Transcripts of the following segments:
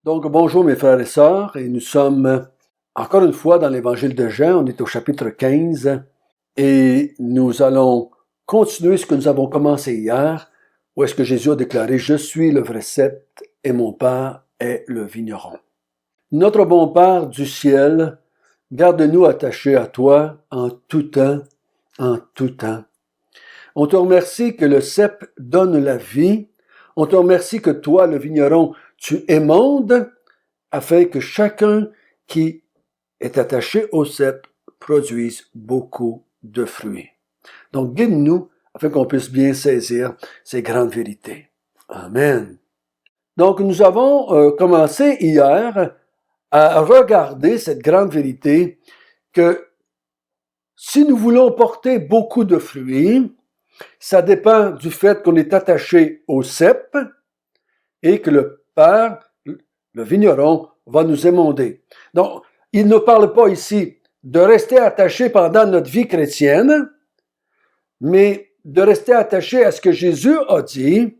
Donc, bonjour mes frères et sœurs, et nous sommes encore une fois dans l'évangile de Jean, on est au chapitre 15, et nous allons continuer ce que nous avons commencé hier, où est-ce que Jésus a déclaré « Je suis le vrai cep et mon Père est le vigneron ». Notre bon Père du ciel, garde-nous attachés à toi en tout temps, en tout temps. On te remercie que le cep donne la vie, on te remercie que toi, le vigneron, tu émondes afin que chacun qui est attaché au cep produise beaucoup de fruits. Donc, guide-nous afin qu'on puisse bien saisir ces grandes vérités. Amen. Donc, nous avons commencé hier à regarder cette grande vérité que si nous voulons porter beaucoup de fruits, ça dépend du fait qu'on est attaché au cep et que le Père, le vigneron, va nous émonder. Donc, il ne parle pas ici de rester attaché pendant notre vie chrétienne, mais de rester attaché à ce que Jésus a dit.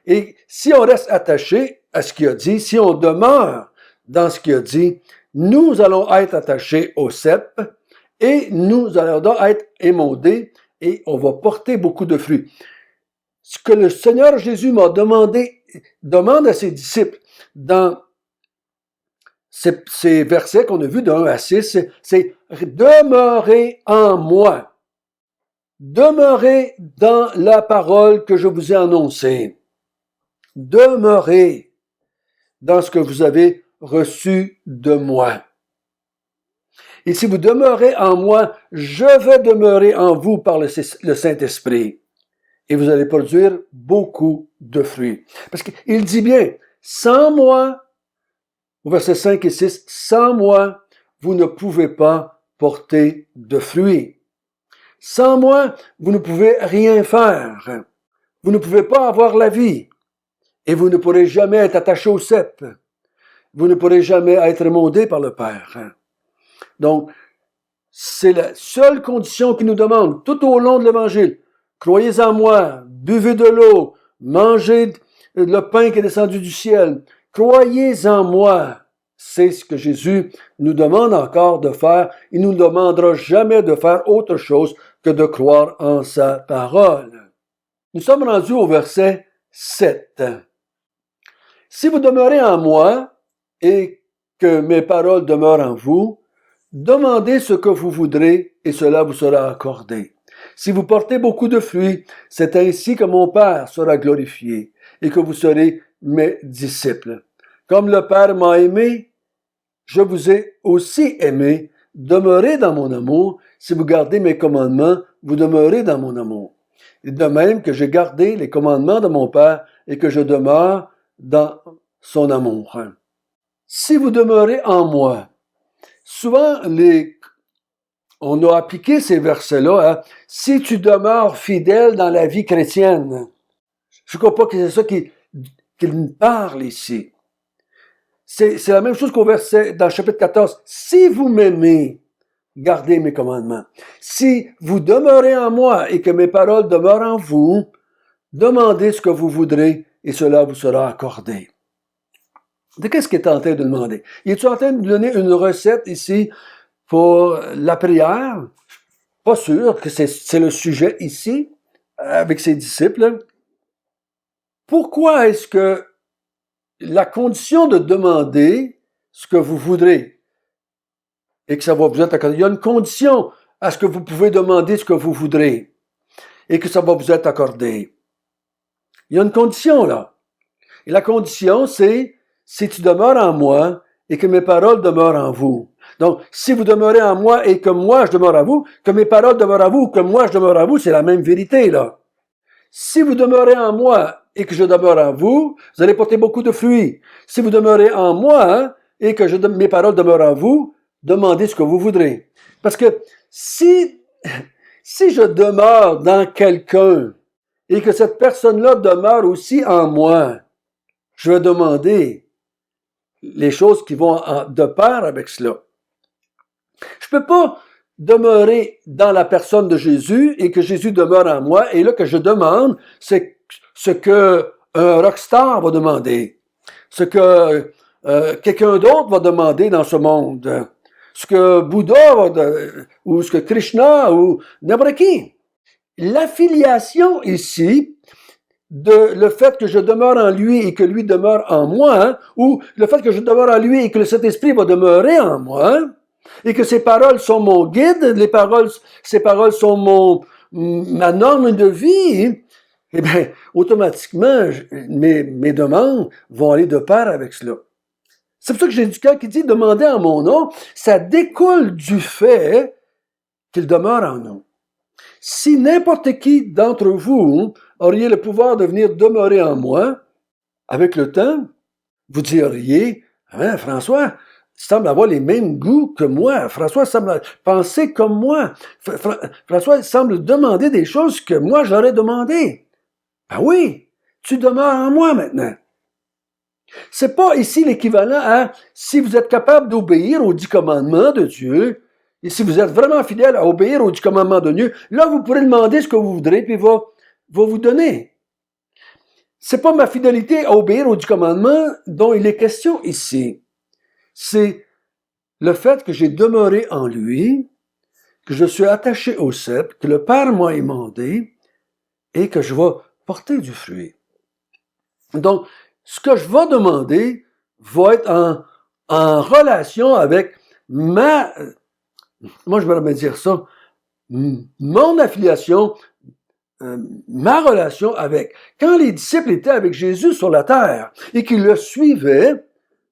Et si on reste attaché à ce qu'il a dit, si on demeure dans ce qu'il a dit, nous allons être attachés au cep et nous allons être émondés et on va porter beaucoup de fruits. Ce que le Seigneur Jésus demande à ses disciples dans ces versets qu'on a vus de 1 à 6, c'est « Demeurez en moi. Demeurez dans la parole que je vous ai annoncée. Demeurez dans ce que vous avez reçu de moi. Et si vous demeurez en moi, je vais demeurer en vous par le Saint-Esprit. Et vous allez produire beaucoup de fruits. » Parce qu'il dit bien, sans moi, au verset 5 et 6, sans moi, vous ne pouvez pas porter de fruits. Sans moi, vous ne pouvez rien faire. Vous ne pouvez pas avoir la vie. Et vous ne pourrez jamais être attaché au cep. Vous ne pourrez jamais être émondé par le Père. Donc, c'est la seule condition qu'il nous demande tout au long de l'Évangile. Croyez en moi, buvez de l'eau, mangez le pain qui est descendu du ciel. Croyez en moi. C'est ce que Jésus nous demande encore de faire. Il ne nous demandera jamais de faire autre chose que de croire en sa parole. Nous sommes rendus au verset 7. Si vous demeurez en moi et que mes paroles demeurent en vous, demandez ce que vous voudrez et cela vous sera accordé. Si vous portez beaucoup de fruits, c'est ainsi que mon Père sera glorifié et que vous serez mes disciples. Comme le Père m'a aimé, je vous ai aussi aimé. Demeurez dans mon amour. Si vous gardez mes commandements, vous demeurez dans mon amour. Et de même que j'ai gardé les commandements de mon Père et que je demeure dans son amour. Si vous demeurez en moi, souvent on a appliqué ces versets-là à « si tu demeures fidèle dans la vie chrétienne ». Je ne crois pas que c'est ça qu'il parle ici. C'est la même chose qu'au verset, dans le chapitre 14. « Si vous m'aimez, gardez mes commandements. Si vous demeurez en moi et que mes paroles demeurent en vous, demandez ce que vous voudrez et cela vous sera accordé. » De qu'est-ce qu'il est en train de demander? Il est en train de nous donner une recette ici pour la prière? Pas sûr que c'est le sujet ici, avec ses disciples. Pourquoi est-ce que la condition de demander ce que vous voudrez et que ça va vous être accordé, il y a une condition à ce que vous pouvez demander ce que vous voudrez et que ça va vous être accordé. Il y a une condition là. Et la condition, c'est si tu demeures en moi et que mes paroles demeurent en vous. Donc, si vous demeurez en moi et que moi je demeure à vous, que mes paroles demeurent à vous, que moi je demeure à vous, c'est la même vérité, là. Si vous demeurez en moi et que je demeure en vous, vous allez porter beaucoup de fruits. Si vous demeurez en moi et que mes paroles demeurent en vous, demandez ce que vous voudrez. Parce que si je demeure dans quelqu'un et que cette personne-là demeure aussi en moi, je vais demander les choses qui vont de pair avec cela. Je ne peux pas demeurer dans la personne de Jésus et que Jésus demeure en moi et là que je demande c'est ce que un rockstar va demander, ce que quelqu'un d'autre va demander dans ce monde. Ce que Bouddha ou ce que Krishna ou n'importe qui. L'affiliation ici, le fait que je demeure en lui et que lui demeure en moi, ou le fait que je demeure en lui et que le Saint-Esprit va demeurer en moi, et que ses paroles sont mon guide, ses paroles sont ma norme de vie, eh bien, automatiquement, mes demandes vont aller de pair avec cela. C'est pour ça que j'ai du cœur qui dit « demander en mon nom », ça découle du fait qu'il demeure en nous. Si n'importe qui d'entre vous auriez le pouvoir de venir demeurer en moi, avec le temps, vous diriez « hein, François, tu sembles avoir les mêmes goûts que moi. François semble penser comme moi. François semble demander des choses que moi j'aurais demandé. » Ben oui, tu demeures en moi maintenant. C'est pas ici l'équivalent à si vous êtes capable d'obéir aux 10 commandements de Dieu, et si vous êtes vraiment fidèle à obéir aux 10 commandements de Dieu, là vous pourrez demander ce que vous voudrez, puis il va vous donner. C'est pas ma fidélité à obéir aux 10 commandements dont il est question ici. C'est le fait que j'ai demeuré en lui, que je suis attaché au sceptre, que le Père m'a émandé, et que je vais porter du fruit. Donc, ce que je vais demander va être en relation avec moi je vais me dire ça, mon affiliation, ma relation avec. Quand les disciples étaient avec Jésus sur la terre et qu'ils le suivaient,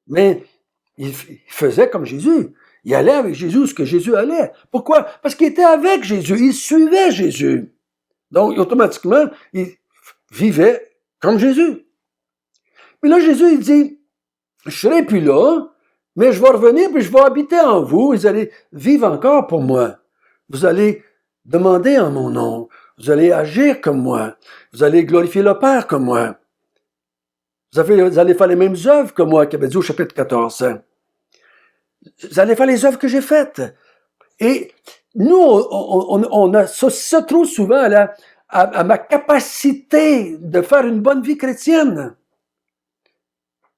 mais ils faisaient comme Jésus. Ils allaient avec Jésus ce que Jésus allait. Pourquoi? Parce qu'ils étaient avec Jésus, ils suivaient Jésus. Donc, automatiquement, ils vivaient comme Jésus. Mais là, Jésus, il dit, je serai plus là, mais je vais revenir puis je vais habiter en vous. Vous allez vivre encore pour moi. Vous allez demander en mon nom. Vous allez agir comme moi. Vous allez glorifier le Père comme moi. Vous allez faire les mêmes œuvres que moi, qu'il avait dit au chapitre 14. Vous allez faire les œuvres que j'ai faites. Et nous, on associe ça trop souvent à ma capacité de faire une bonne vie chrétienne.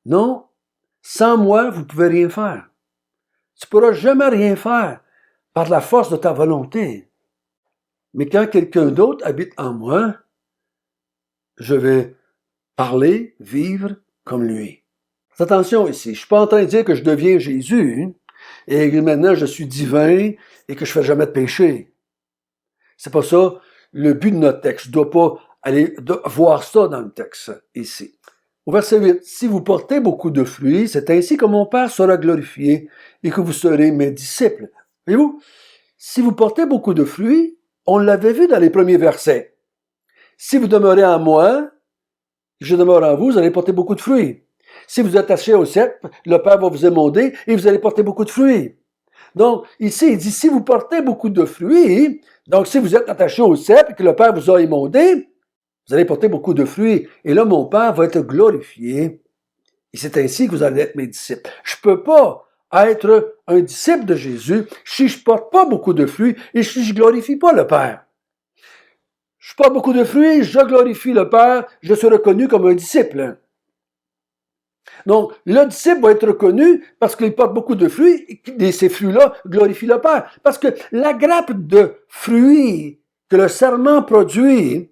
Non, sans moi, vous ne pouvez rien faire. Tu ne pourras jamais rien faire par la force de ta volonté. Mais quand quelqu'un d'autre habite en moi, je vais parler, vivre comme lui. Attention ici, je ne suis pas en train de dire que je deviens Jésus et que maintenant je suis divin et que je ne fais jamais de péché. C'est pas ça le but de notre texte. Je ne dois pas aller voir ça dans le texte ici. Au verset 8, « Si vous portez beaucoup de fruits, c'est ainsi que mon Père sera glorifié et que vous serez mes disciples. » Voyez-vous, si vous portez beaucoup de fruits, on l'avait vu dans les premiers versets. Si vous demeurez en moi, je demeure en vous, vous allez porter beaucoup de fruits. Si vous êtes attachés au sceptre, le Père va vous émonder et vous allez porter beaucoup de fruits. Donc, ici, il dit, si vous portez beaucoup de fruits, donc si vous êtes attachés au sceptre et que le Père vous a émondé, vous allez porter beaucoup de fruits. Et là, mon Père va être glorifié. Et c'est ainsi que vous allez être mes disciples. Je ne peux pas être un disciple de Jésus si je ne porte pas beaucoup de fruits et si je ne glorifie pas le Père. Je porte beaucoup de fruits, je glorifie le Père, je suis reconnu comme un disciple. Donc, le disciple va être reconnu parce qu'il porte beaucoup de fruits et ces fruits-là glorifient le Père. Parce que la grappe de fruits que le sarment produit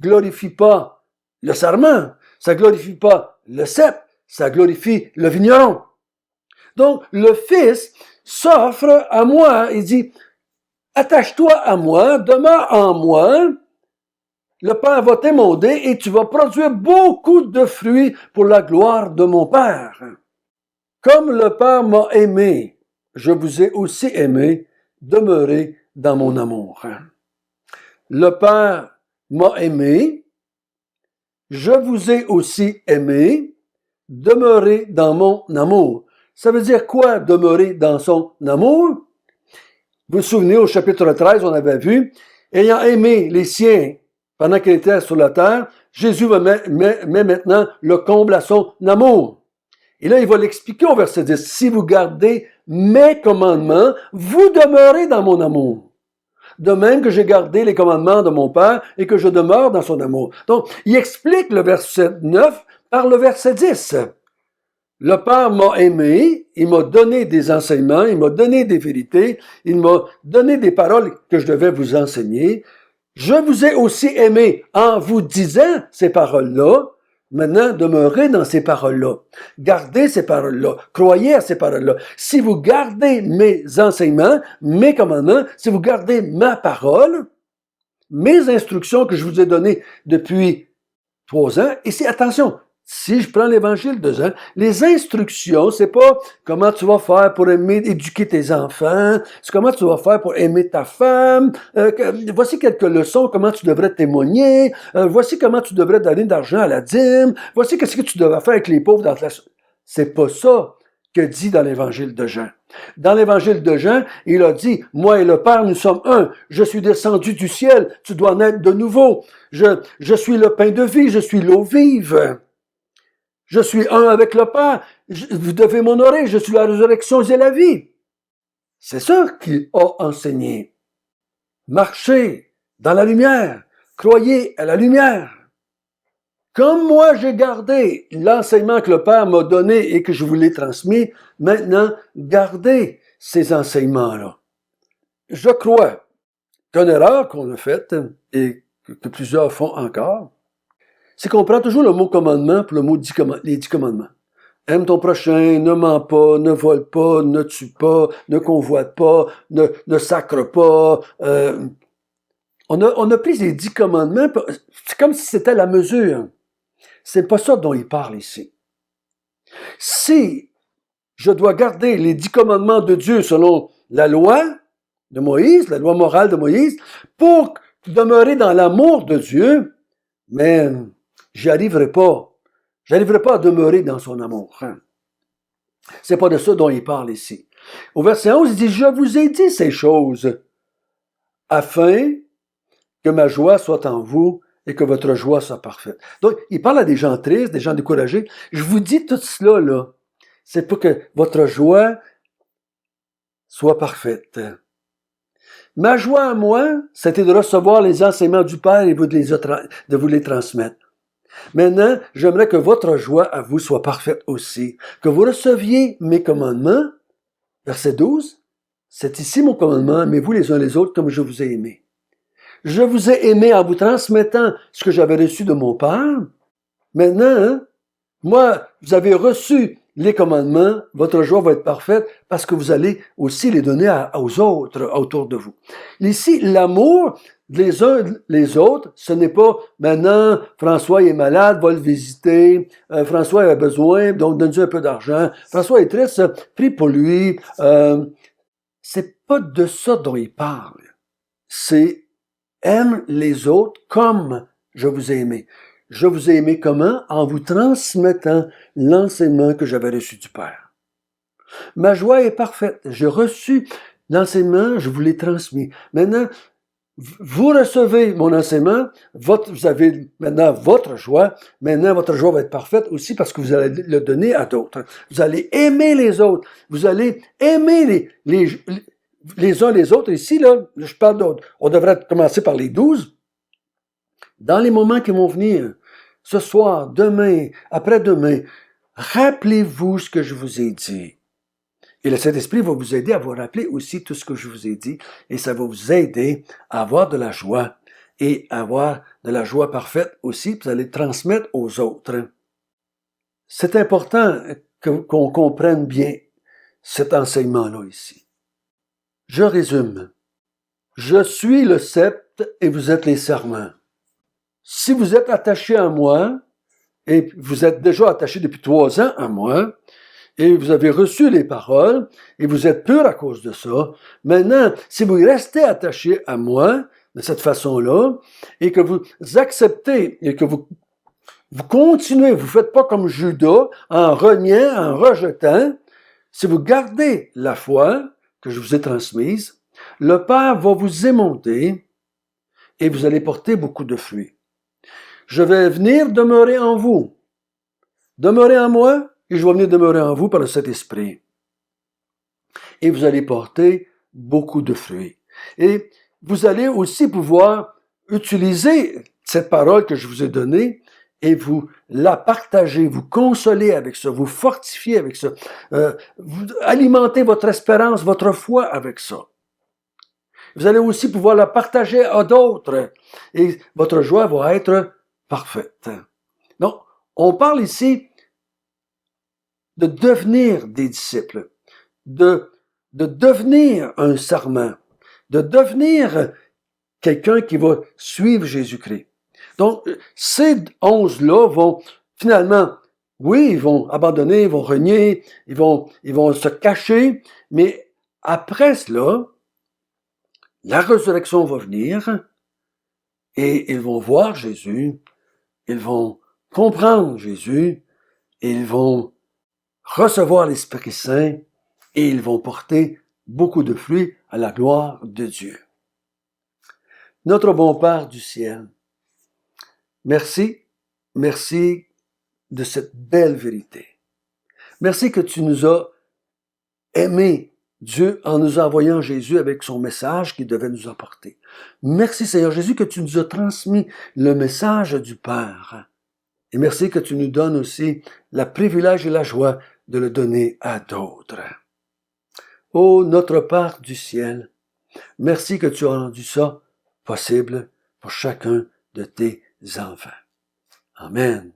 glorifie pas le sarment, ça glorifie pas le cep, ça glorifie le vigneron. Donc, le Fils s'offre à moi, il dit, attache-toi à moi, demeure en moi, le Père va t'émonder et tu vas produire beaucoup de fruits pour la gloire de mon Père. Comme le Père m'a aimé, je vous ai aussi aimé, demeurez dans mon amour. Le Père m'a aimé, je vous ai aussi aimé, demeurez dans mon amour. Ça veut dire quoi, demeurer dans son amour? Vous vous souvenez, au chapitre 13, on avait vu, ayant aimé les siens pendant qu'il était sur la terre, Jésus met maintenant le comble à son amour. Et là, il va l'expliquer au verset 10. Si vous gardez mes commandements, vous demeurez dans mon amour. De même que j'ai gardé les commandements de mon Père et que je demeure dans son amour. Donc, il explique le verset 9 par le verset 10. Le Père m'a aimé, il m'a donné des enseignements, il m'a donné des vérités, il m'a donné des paroles que je devais vous enseigner. Je vous ai aussi aimé en vous disant ces paroles-là. Maintenant, demeurez dans ces paroles-là. Gardez ces paroles-là. Croyez à ces paroles-là. Si vous gardez mes enseignements, mes commandements, si vous gardez ma parole, mes instructions que je vous ai données depuis 3 ans, et attention, si je prends l'Évangile de Jean, les instructions, c'est pas comment tu vas faire pour éduquer tes enfants, c'est comment tu vas faire pour aimer ta femme, voici quelques leçons, comment tu devrais témoigner, voici comment tu devrais donner d'argent à la dîme, voici qu'est-ce que tu devrais faire avec les pauvres dans ta... C'est pas ça que dit dans l'Évangile de Jean. Dans l'Évangile de Jean, il a dit, moi et le Père, nous sommes un. Je suis descendu du ciel, tu dois naître de nouveau. Je suis le pain de vie, je suis l'eau vive. Je suis un avec le Père. Vous devez m'honorer, je suis la résurrection et la vie. C'est ça qu'il a enseigné. Marchez dans la lumière, croyez à la lumière. Comme moi j'ai gardé l'enseignement que le Père m'a donné et que je vous l'ai transmis, maintenant, gardez ces enseignements-là. Je crois qu'une erreur qu'on a faite, et que plusieurs font encore, c'est qu'on prend toujours le mot commandement pour le mot les 10 commandements. Aime ton prochain, ne mens pas, ne vole pas, ne tue pas, ne convoite pas, ne sacre pas. On a pris les 10 commandements, c'est comme si c'était la mesure. C'est pas ça dont il parle ici. Si je dois garder les 10 commandements de Dieu selon la loi de Moïse, la loi morale de Moïse, pour demeurer dans l'amour de Dieu, mais j'y arriverai pas. J'arriverai pas à demeurer dans son amour. C'est pas de ça dont il parle ici. Au verset 11, il dit, je vous ai dit ces choses afin que ma joie soit en vous et que votre joie soit parfaite. Donc, il parle à des gens tristes, des gens découragés. Je vous dis tout cela, là. C'est pour que votre joie soit parfaite. Ma joie à moi, c'était de recevoir les enseignements du Père et de vous les transmettre. Maintenant, j'aimerais que votre joie à vous soit parfaite aussi. Que vous receviez mes commandements. Verset 12. C'est ici mon commandement, aimez-vous les uns les autres comme je vous ai aimés. Je vous ai aimé en vous transmettant ce que j'avais reçu de mon Père. Maintenant, moi, vous avez reçu les commandements, votre joie va être parfaite parce que vous allez aussi les donner aux autres autour de vous. Ici, l'amour les uns les autres, ce n'est pas maintenant François est malade, va le visiter, François a besoin, donc donne-lui un peu d'argent, François est triste, prie pour lui. C'est pas de ça dont il parle. C'est aime les autres comme je vous ai aimé. Je vous ai aimé comment? En vous transmettant l'enseignement que j'avais reçu du Père. Ma joie est parfaite. J'ai reçu l'enseignement, je vous l'ai transmis. Maintenant, vous recevez mon enseignement, vous avez maintenant votre joie. Maintenant, votre joie va être parfaite aussi parce que vous allez le donner à d'autres. Vous allez aimer les autres. Vous allez aimer les uns les autres. Ici, là, je parle d'autres. On devrait commencer par les 12. Dans les moments qui vont venir, ce soir, demain, après-demain, rappelez-vous ce que je vous ai dit. Et le Saint-Esprit va vous aider à vous rappeler aussi tout ce que je vous ai dit. Et ça va vous aider à avoir de la joie. Et à avoir de la joie parfaite aussi, vous allez transmettre aux autres. C'est important qu'on comprenne bien cet enseignement-là ici. Je résume. Je suis le sceptre et vous êtes les serments. Si vous êtes attaché à moi, et vous êtes déjà attaché depuis 3 ans à moi, et vous avez reçu les paroles, et vous êtes pur à cause de ça. Maintenant, si vous restez attaché à moi, de cette façon-là, et que vous acceptez, et que vous continuez, vous ne faites pas comme Judas, en reniant, en rejetant, si vous gardez la foi que je vous ai transmise, le Père va vous émonder, et vous allez porter beaucoup de fruits. Je vais venir demeurer en vous. Demeurez en moi, et je vais venir demeurer en vous par le Saint-Esprit. Et vous allez porter beaucoup de fruits. Et vous allez aussi pouvoir utiliser cette parole que je vous ai donnée et vous la partagez, vous consolez avec ça, vous fortifiez avec ça, vous alimentez votre espérance, votre foi avec ça. Vous allez aussi pouvoir la partager à d'autres et votre joie va être parfaite. Donc, on parle ici de devenir des disciples, de devenir un serment, de devenir quelqu'un qui va suivre Jésus-Christ. Donc, ces 11-là vont finalement, oui, ils vont abandonner, ils vont renier, ils vont se cacher, mais après cela, la résurrection va venir et ils vont voir Jésus, ils vont comprendre Jésus, et ils vont recevoir l'Esprit Saint et ils vont porter beaucoup de fruits à la gloire de Dieu. Notre bon Père du ciel, merci de cette belle vérité. Merci que tu nous as aimés, Dieu, en nous envoyant Jésus avec son message qu'il devait nous apporter. Merci Seigneur Jésus que tu nous as transmis le message du Père. Et merci que tu nous donnes aussi le privilège et la joie de le donner à d'autres. Ô notre Père du ciel, merci que tu as rendu ça possible pour chacun de tes enfants. Amen.